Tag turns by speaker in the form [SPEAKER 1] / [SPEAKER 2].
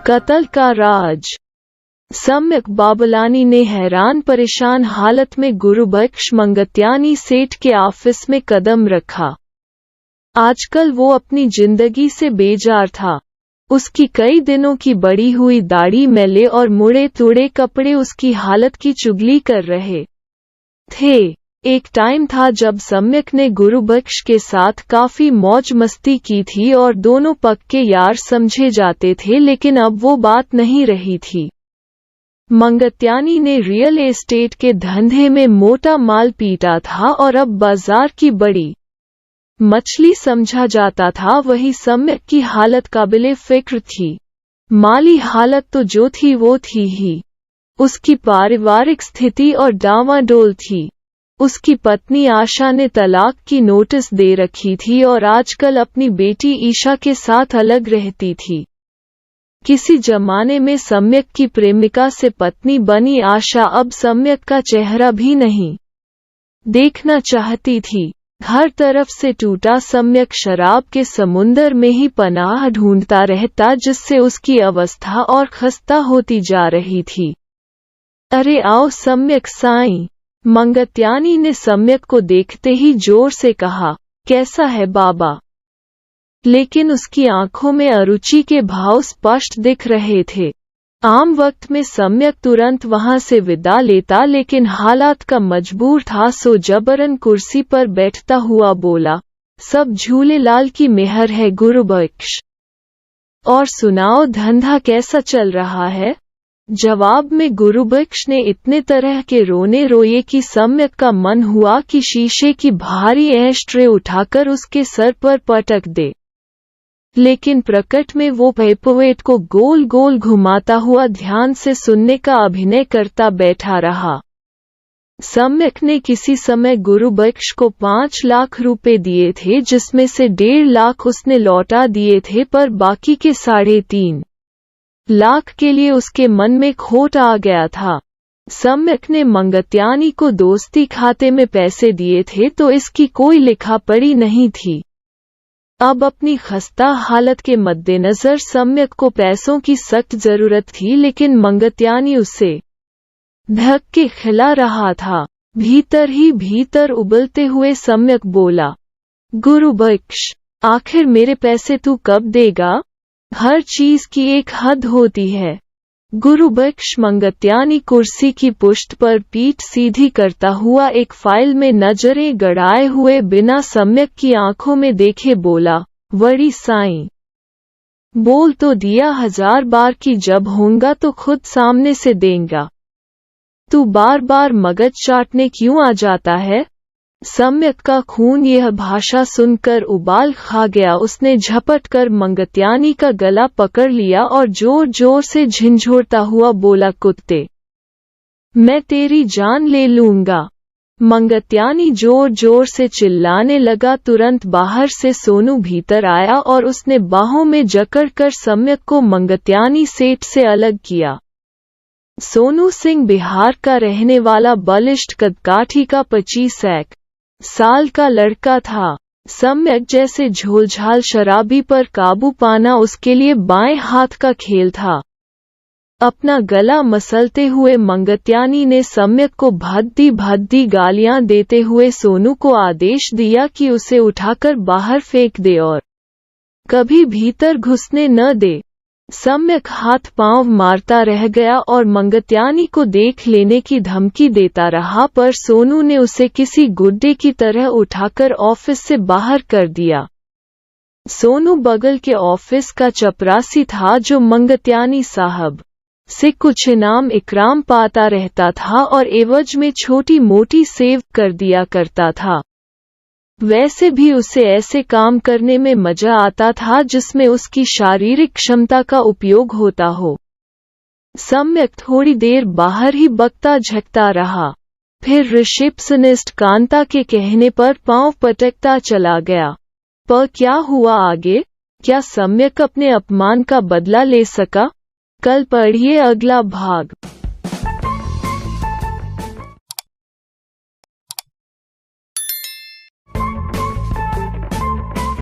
[SPEAKER 1] कत्ल का राज। सम्यक बाबलानी ने हैरान परेशान हालत में गुरुबख्श मंगत्यानी सेठ के ऑफिस में कदम रखा। आजकल वो अपनी जिंदगी से बेजार था। उसकी कई दिनों की बड़ी हुई दाढ़ी, मैले और मुड़े तुड़े कपड़े उसकी हालत की चुगली कर रहे थे। एक टाइम था जब सम्यक ने गुरुबख्श के साथ काफी मौज मस्ती की थी और दोनों पक्के यार समझे जाते थे, लेकिन अब वो बात नहीं रही थी। मंगत्यानी ने रियल एस्टेट के धंधे में मोटा माल पीटा था और अब बाजार की बड़ी मछली समझा जाता था। वही सम्यक की हालत काबिले फिक्र थी। माली हालत तो जो थी वो थी ही। उसकी पारिवारिक स्थिति और डावाडोल थी। उसकी पत्नी आशा ने तलाक की नोटिस दे रखी थी और आजकल अपनी बेटी ईशा के साथ अलग रहती थी। किसी जमाने में सम्यक की प्रेमिका से पत्नी बनी आशा अब सम्यक का चेहरा भी नहीं देखना चाहती थी। हर तरफ से टूटा सम्यक शराब के समुंदर में ही पनाह ढूंढता रहता, जिससे उसकी अवस्था और खस्ता होती जा रही थी। अरे आओ सम्यक साईं, मंगत्यानी ने सम्यक को देखते ही जोर से कहा। कैसा है बाबा? लेकिन उसकी आंखों में अरुचि के भाव स्पष्ट दिख रहे थे। आम वक्त में सम्यक तुरंत वहां से विदा लेता, लेकिन हालात का मजबूर था, सो जबरन कुर्सी पर बैठता हुआ बोला, सब झूलेलाल की मेहर है गुरुबख्श। और सुनाओ, धंधा कैसा चल रहा है? जवाब में गुरुबख्श ने इतने तरह के रोने रोए कि सम्यक का मन हुआ कि शीशे की भारी एस्ट्रे उठाकर उसके सर पर पटक दे, लेकिन प्रकट में वो पेपवेट को गोल गोल घुमाता हुआ ध्यान से सुनने का अभिनय करता बैठा रहा। सम्यक ने किसी समय गुरुबख्श को 5 लाख रुपए दिए थे, जिसमें से 1.5 लाख उसने लौटा दिए थे, पर बाकी के 3.5 लाख के लिए उसके मन में खोट आ गया था। सम्यक ने मंगत्यानी को दोस्ती खाते में पैसे दिए थे, तो इसकी कोई लिखा पढ़ी नहीं थी। अब अपनी खस्ता हालत के मद्देनजर सम्यक को पैसों की सख्त जरूरत थी, लेकिन मंगत्यानी उसे धक्के खिला रहा था। भीतर ही भीतर उबलते हुए सम्यक बोला, गुरुबख्श, आखिर मेरे पैसे तू कब देगा? हर चीज की एक हद होती है। गुरुबख्श मंगत्यानी कुर्सी की पुष्ट पर पीठ सीधी करता हुआ एक फाइल में नजरें गड़ाए हुए बिना सम्यक की आंखों में देखे बोला, वड़ी साईं, बोल तो दिया 1000 बार कि जब होगा तो खुद सामने से देंगा। तू बार बार मगज चाटने क्यों आ जाता है? सम्यक का खून यह भाषा सुनकर उबाल खा गया। उसने झपट कर मंगत्यानी का गला पकड़ लिया और जोर जोर से झिंझोड़ता हुआ बोला, कुत्ते, मैं तेरी जान ले लूंगा। मंगत्यानी जोर जोर से चिल्लाने लगा। तुरंत बाहर से सोनू भीतर आया और उसने बाहों में जकड़कर सम्यक को मंगत्यानी सेठ से अलग किया। सोनू सिंह बिहार का रहने वाला बलिष्ठ कदकाठी का 25 साल का लड़का था। सम्यक जैसे झोलझाल शराबी पर काबू पाना उसके लिए बाएं हाथ का खेल था। अपना गला मसलते हुए मंगत्यानी ने सम्यक को भद्दी भद्दी गालियां देते हुए सोनू को आदेश दिया कि उसे उठाकर बाहर फेंक दे और कभी भीतर घुसने न दे। सम्यक हाथ पांव मारता रह गया और मंगत्यानी को देख लेने की धमकी देता रहा, पर सोनू ने उसे किसी गुड्डे की तरह उठाकर ऑफिस से बाहर कर दिया। सोनू बगल के ऑफिस का चपरासी था, जो मंगत्यानी साहब से कुछ इनाम इकराम पाता रहता था और एवज में छोटी मोटी सेव कर दिया करता था। वैसे भी उसे ऐसे काम करने में मजा आता था जिसमें उसकी शारीरिक क्षमता का उपयोग होता हो। सम्यक थोड़ी देर बाहर ही बकता झकता रहा, फिर रिसेप्शनिस्ट कांता के कहने पर पांव पटकता चला गया। पर क्या हुआ आगे? क्या सम्यक अपने अपमान का बदला ले सका? कल पढ़िए अगला भाग।